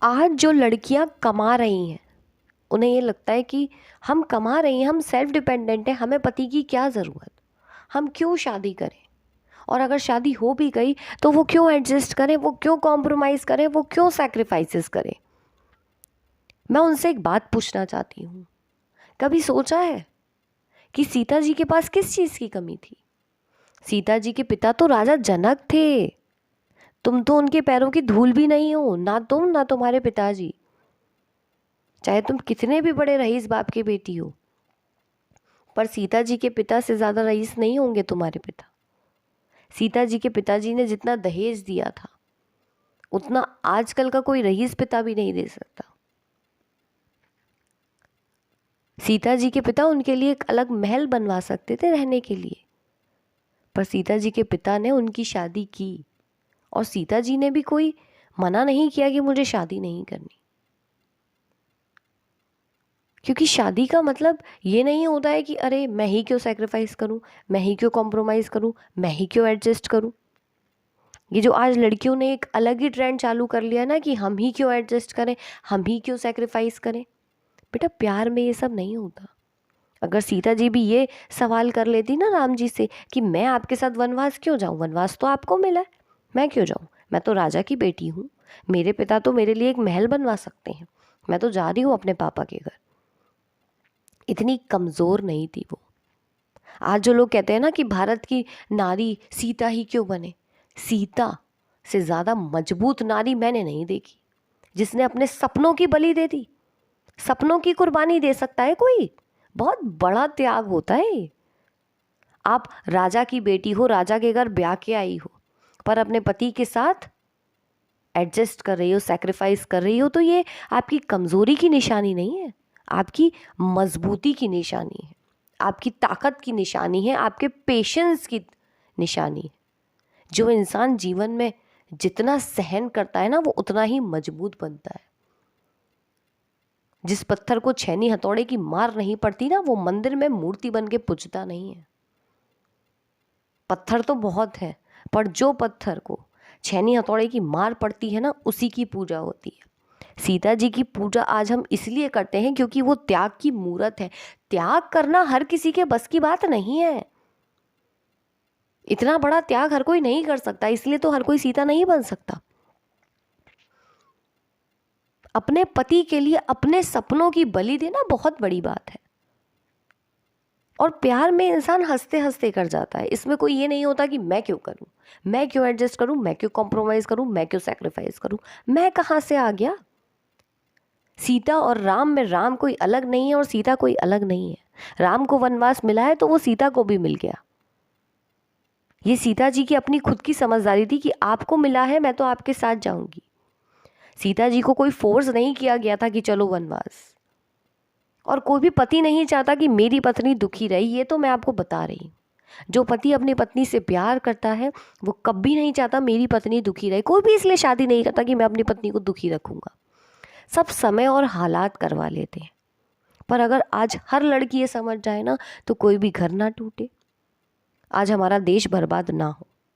आज जो लड़कियां कमा रही हैं उन्हें ये लगता है कि हम कमा रही हैं, हम सेल्फ डिपेंडेंट हैं, हमें पति की क्या ज़रूरत, हम क्यों शादी करें। और अगर शादी हो भी गई तो वो क्यों एडजस्ट करें, वो क्यों कॉम्प्रोमाइज़ करें, वो क्यों सैक्रिफाइसेस करें। मैं उनसे एक बात पूछना चाहती हूँ, कभी सोचा है कि सीता जी के पास किस चीज़ की कमी थी। सीता जी के पिता तो राजा जनक थे, तुम तो उनके पैरों की धूल भी नहीं हो, ना तुम ना तुम्हारे पिताजी। चाहे तुम कितने भी बड़े रईस बाप की बेटी हो, पर सीता जी के पिता से ज़्यादा रईस नहीं होंगे तुम्हारे पिता। सीता जी के पिताजी ने जितना दहेज दिया था उतना आजकल का कोई रईस पिता भी नहीं दे सकता। सीता जी के पिता उनके लिए एक अलग महल बनवा सकते थे रहने के लिए, पर सीता जी के पिता ने उनकी शादी की और सीता जी ने भी कोई मना नहीं किया कि मुझे शादी नहीं करनी। क्योंकि शादी का मतलब ये नहीं होता है कि अरे मैं ही क्यों सैक्रिफाइस करूं, मैं ही क्यों कॉम्प्रोमाइज़ करूं, मैं ही क्यों एडजस्ट करूं। ये जो आज लड़कियों ने एक अलग ही ट्रेंड चालू कर लिया ना कि हम ही क्यों एडजस्ट करें, हम ही क्यों सैक्रिफाइस करें। बेटा प्यार में ये सब नहीं होता। अगर सीता जी भी ये सवाल कर लेती ना राम जी से कि मैं आपके साथ वनवास क्यों जाऊं, वनवास तो आपको मिला है, मैं क्यों जाऊं, मैं तो राजा की बेटी हूँ, मेरे पिता तो मेरे लिए एक महल बनवा सकते हैं, मैं तो जा रही हूँ अपने पापा के घर। इतनी कमज़ोर नहीं थी वो। आज जो लोग कहते हैं ना कि भारत की नारी सीता ही क्यों बने, सीता से ज़्यादा मजबूत नारी मैंने नहीं देखी, जिसने अपने सपनों की बलि दे दी। सपनों की कुर्बानी दे सकता है कोई? बहुत बड़ा त्याग होता है। आप राजा की बेटी हो, राजा के घर ब्याह के आई हो, पर अपने पति के साथ एडजस्ट कर रही हो, सैक्रिफाइस कर रही हो, तो ये आपकी कमज़ोरी की निशानी नहीं है, आपकी मजबूती की निशानी है, आपकी ताकत की निशानी है, आपके पेशेंस की निशानी है। जो इंसान जीवन में जितना सहन करता है ना वो उतना ही मजबूत बनता है। जिस पत्थर को छैनी हथौड़े की मार नहीं पड़ती ना वो मंदिर में मूर्ति बन के पूजता नहीं है। पत्थर तो बहुत है, पर जो पत्थर को छैनी हथौड़े की मार पड़ती है ना उसी की पूजा होती है। सीता जी की पूजा आज हम इसलिए करते हैं क्योंकि वो त्याग की मूर्त है। त्याग करना हर किसी के बस की बात नहीं है। इतना बड़ा त्याग हर कोई नहीं कर सकता, इसलिए तो हर कोई सीता नहीं बन सकता। अपने पति के लिए अपने सपनों की बलि देना बहुत बड़ी बात है। और प्यार में इंसान हंसते हंसते कर जाता है। इसमें कोई ये नहीं होता कि मैं क्यों करूं, मैं क्यों एडजस्ट करूं, मैं क्यों कॉम्प्रोमाइज़ करूं, मैं क्यों सैक्रिफाइस करूं, मैं कहाँ से आ गया। सीता और राम में राम कोई अलग नहीं है और सीता कोई अलग नहीं है। राम को वनवास मिला है तो वो सीता को भी मिल गया। ये सीता जी की अपनी खुद की समझदारी थी कि आपको मिला है मैं तो आपके साथ जाऊंगी। सीता जी को कोई फोर्स नहीं किया गया था कि चलो वनवास। और कोई भी पति नहीं चाहता कि मेरी पत्नी दुखी रही, ये तो मैं आपको बता रही हूँ। जो पति अपनी पत्नी से प्यार करता है वो कभी नहीं चाहता मेरी पत्नी दुखी रहे। कोई भी इसलिए शादी नहीं करता कि मैं अपनी पत्नी को दुखी रखूँगा। सब समय और हालात करवा लेते हैं। पर अगर आज हर लड़की ये समझ जाए ना तो कोई भी घर ना टूटे, आज हमारा देश बर्बाद ना हो।